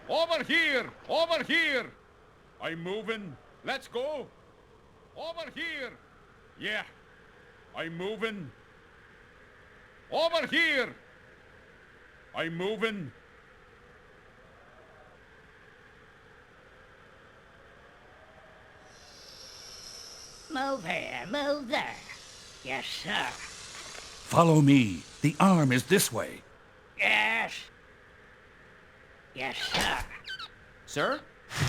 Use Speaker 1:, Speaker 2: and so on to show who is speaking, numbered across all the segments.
Speaker 1: Over here! Over here! I'm moving. Let's go. Over here. Yeah. I'm moving. Over here. I'm moving.
Speaker 2: Move here, move there. Yes, sir.
Speaker 3: Follow me. The arm is this way.
Speaker 2: Yes. Yes, sir.
Speaker 4: Sir?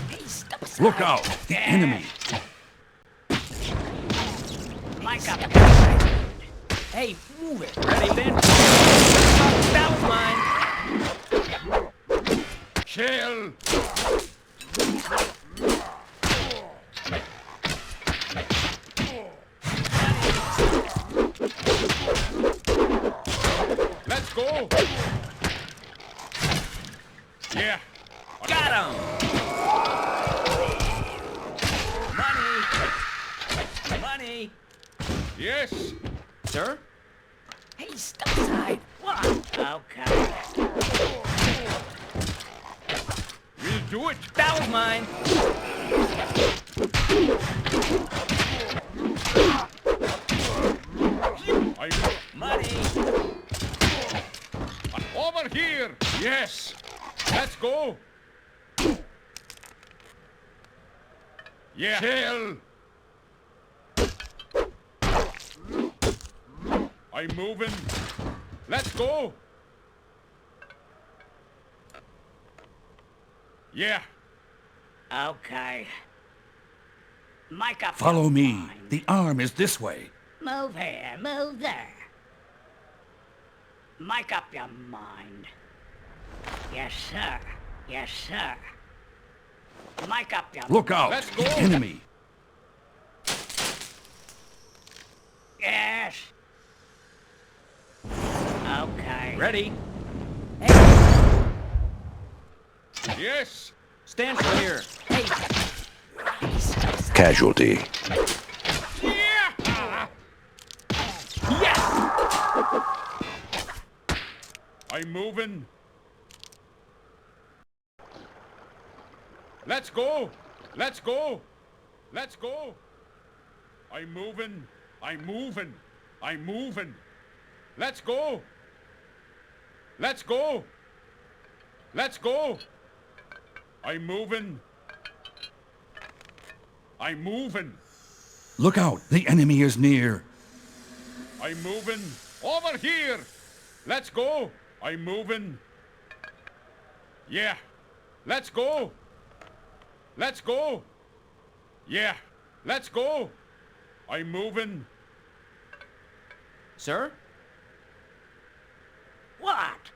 Speaker 2: Hey, step aside.
Speaker 3: Look out! The enemy!
Speaker 2: Mic up.
Speaker 4: Hey, move it. Ready, Ben? That was mine.
Speaker 1: Chill. Let's go. Yeah.
Speaker 4: Got him! Money! Money!
Speaker 1: Yes.
Speaker 4: Sir?
Speaker 2: Hey, step aside. What? Okay.
Speaker 1: We'll do it.
Speaker 4: That was mine. Money!
Speaker 1: Over here. Yes. Let's go. Yeah. Chill. I'm moving. Let's go. Yeah.
Speaker 2: Okay. Mic up.
Speaker 3: Follow
Speaker 2: your
Speaker 3: me.
Speaker 2: mind.
Speaker 3: The arm is this way.
Speaker 2: Move here, move there. Mic up your mind. Yes, sir. Yes, sir. Mic up your
Speaker 3: Look out!
Speaker 1: Let's go.
Speaker 3: The enemy!
Speaker 2: Yes. Okay.
Speaker 4: Ready? Hey,
Speaker 1: Yes.
Speaker 4: stand clear.
Speaker 2: Hey, step aside.
Speaker 5: Casualty.
Speaker 1: Yeah.
Speaker 4: Yes!
Speaker 1: I'm moving. Let's go. Let's go. Let's go. I'm moving. I'm moving. I'm moving. Let's go. Let's go. Let's go. I'm moving. I'm moving.
Speaker 3: Look out! The enemy is near.
Speaker 1: I'm moving. Over here. Let's go. I'm moving. Yeah. Let's go. Let's go. Yeah. Let's go. I'm moving.
Speaker 4: Sir?
Speaker 2: What?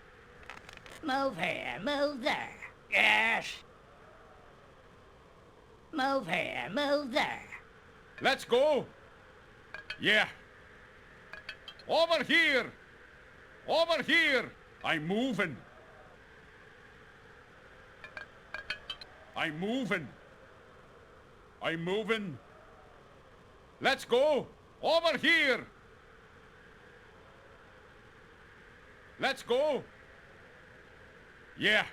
Speaker 2: Move here, move there. Yes. Move here, move there.
Speaker 1: Let's go. Yeah. Over here. Over here. I'm moving. I'm moving. I'm moving. Let's go. Over here. Let's go. Yeah.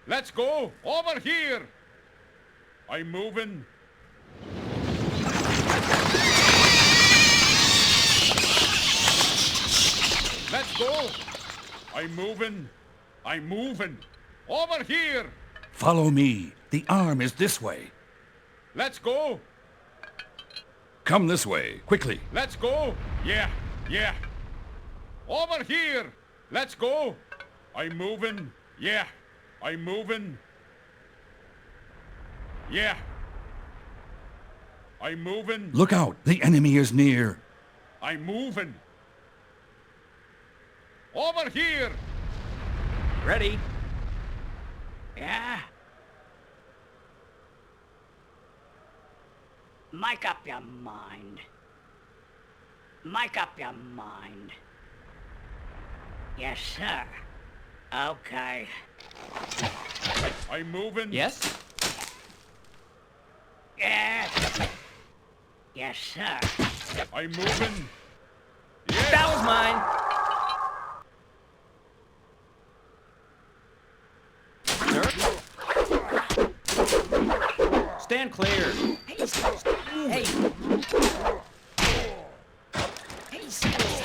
Speaker 1: Let's go. Over here. I'm moving. Let's go. I'm moving. I'm moving. Over here.
Speaker 3: Follow me. The arm is this way.
Speaker 1: Let's go.
Speaker 3: Come this way, quickly.
Speaker 1: Let's go. Yeah. Yeah. Over here. Let's go. I'm moving. Yeah. I'm moving. Yeah. I'm moving.
Speaker 3: Look out! The enemy is near.
Speaker 1: I'm moving. Over here.
Speaker 4: Ready?
Speaker 2: Yeah? Mic up your mind. Mic up your mind. Yes, sir. Okay.
Speaker 1: I'm moving.
Speaker 4: Yes?
Speaker 2: Yes. Yes, sir.
Speaker 1: I'm moving. Yes.
Speaker 4: That was mine. Stand clear. Hey.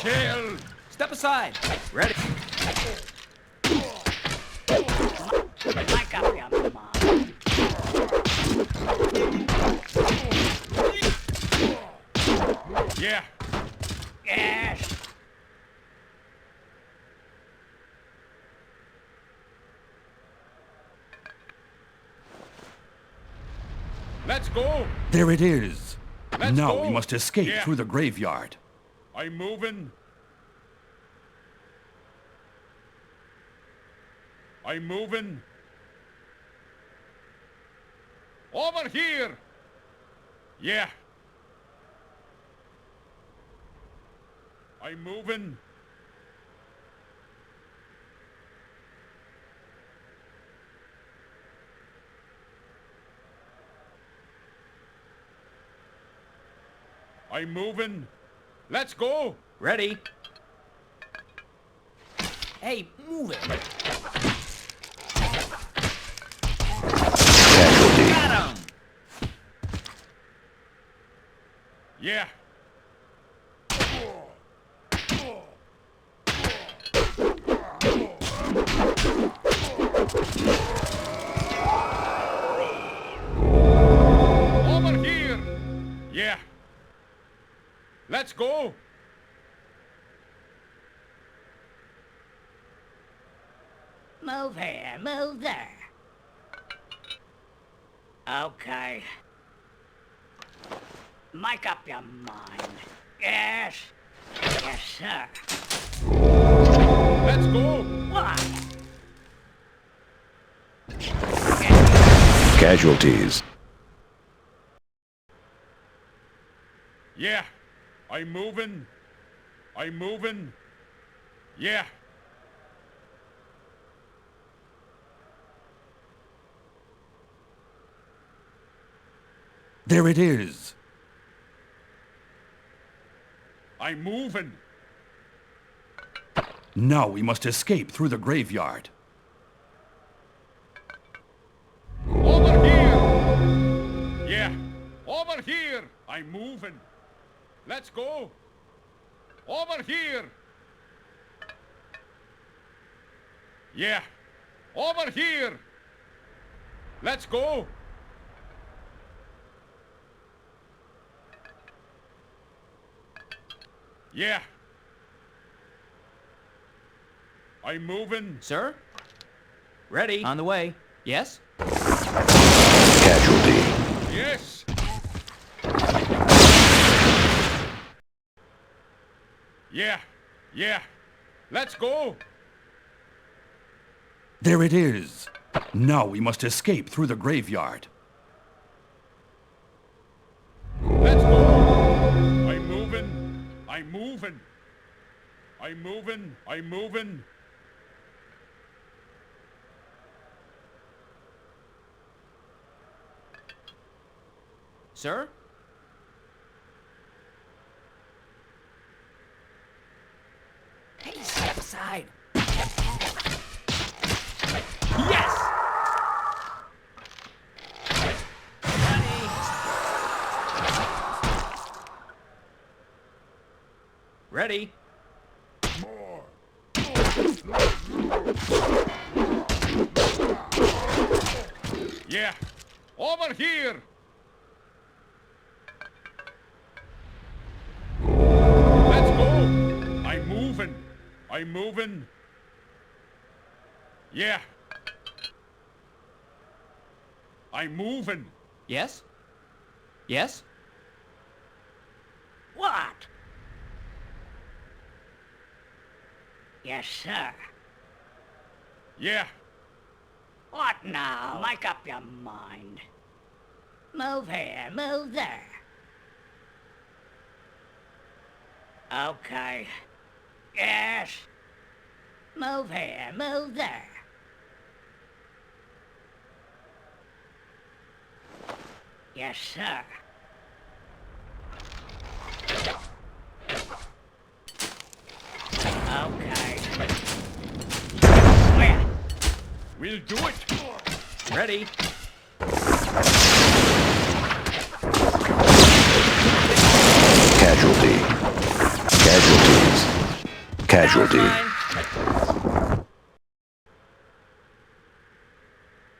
Speaker 1: Kill!
Speaker 4: Step aside. Ready.
Speaker 2: Make up your mind.
Speaker 1: Yeah,
Speaker 2: Yes.
Speaker 1: let's go!
Speaker 3: There it is.
Speaker 1: Let's
Speaker 3: Now
Speaker 1: go.
Speaker 3: we must escape
Speaker 1: Yeah.
Speaker 3: through the graveyard.
Speaker 1: I'm moving. I'm moving. Over here! Yeah. I'm moving. I'm moving. Let's go!
Speaker 4: Ready. Hey, move it. Got him.
Speaker 1: Yeah. Over here! Yeah. Let's go!
Speaker 2: Move here, move there. Okay. Make up your mind. Yes. Yes, sir.
Speaker 1: Let's go!
Speaker 2: What?
Speaker 5: Casualties.
Speaker 1: Yeah. I'm moving. I'm moving. Yeah.
Speaker 3: There it is.
Speaker 1: I'm moving.
Speaker 3: Now we must escape through the graveyard.
Speaker 1: Over here! Yeah. Over here! I'm moving. Let's go! Over here! Yeah. Over here! Let's go! Yeah. I'm moving.
Speaker 4: Sir? Ready. On the way. Yes?
Speaker 5: Casualty.
Speaker 1: Yes. Yeah. Yeah. Let's go.
Speaker 3: There it is. Now we must escape through the graveyard.
Speaker 1: Let's go. I'm moving. I'm moving. I'm moving. I'm moving.
Speaker 4: Sir? Hey, step aside. Yes! Ready.
Speaker 1: Yeah. Over here. Let's go. I'm moving. I'm moving. Yeah. I'm moving.
Speaker 4: Yes? Yes?
Speaker 2: What? Yes, sir.
Speaker 1: Yeah.
Speaker 2: What now? Make up your mind. Move here, move there. Okay. Yes. Move here, move there. Yes, sir. Okay. Where?
Speaker 1: We'll do it.
Speaker 4: Ready.
Speaker 5: Casualty. Casualties. Casualty.
Speaker 4: Mine.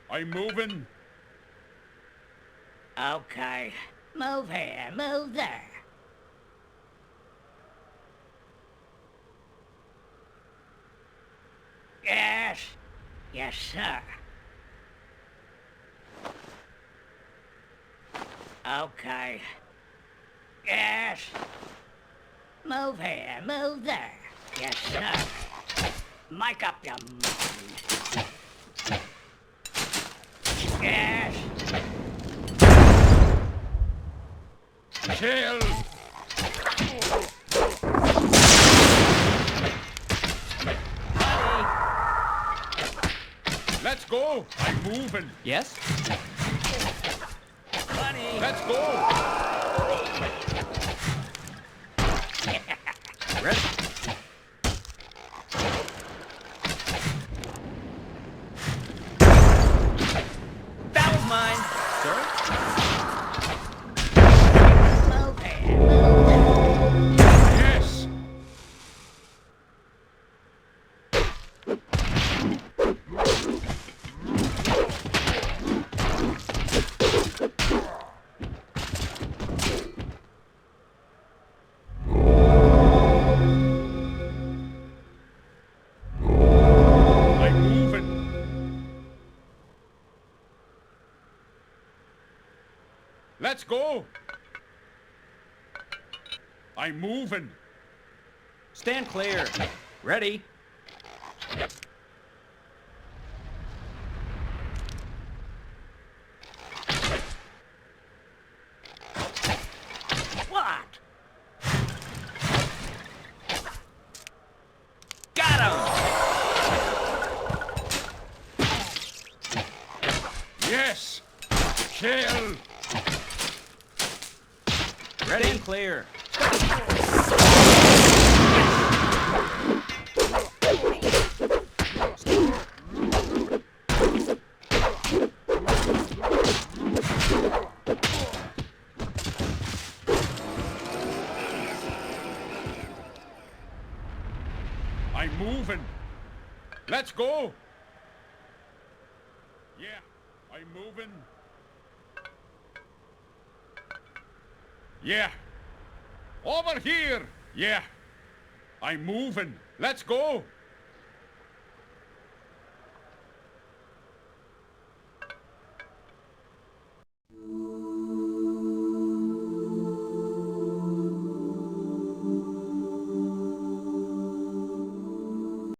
Speaker 1: I'm moving.
Speaker 2: Okay. Move here, move there. Yes. Yes, sir. Okay. Yes. Move here, move there. Yes, sir. Make up your mind. Yes.
Speaker 1: Kill. Let's go. I'm moving.
Speaker 4: Yes? Bunny.
Speaker 1: Let's go.
Speaker 4: Ready? That was mine. Sir?
Speaker 2: Move here, move there.
Speaker 1: Yes. I'm moving. Let's go. I'm moving.
Speaker 4: Stand clear. Ready?
Speaker 2: What?
Speaker 4: Got him!
Speaker 1: Yes. Kill.
Speaker 4: Ready? Stand clear.
Speaker 1: I'm moving. Let's go. Yeah, I'm moving. Yeah. Over here. Yeah. I'm moving. Let's go.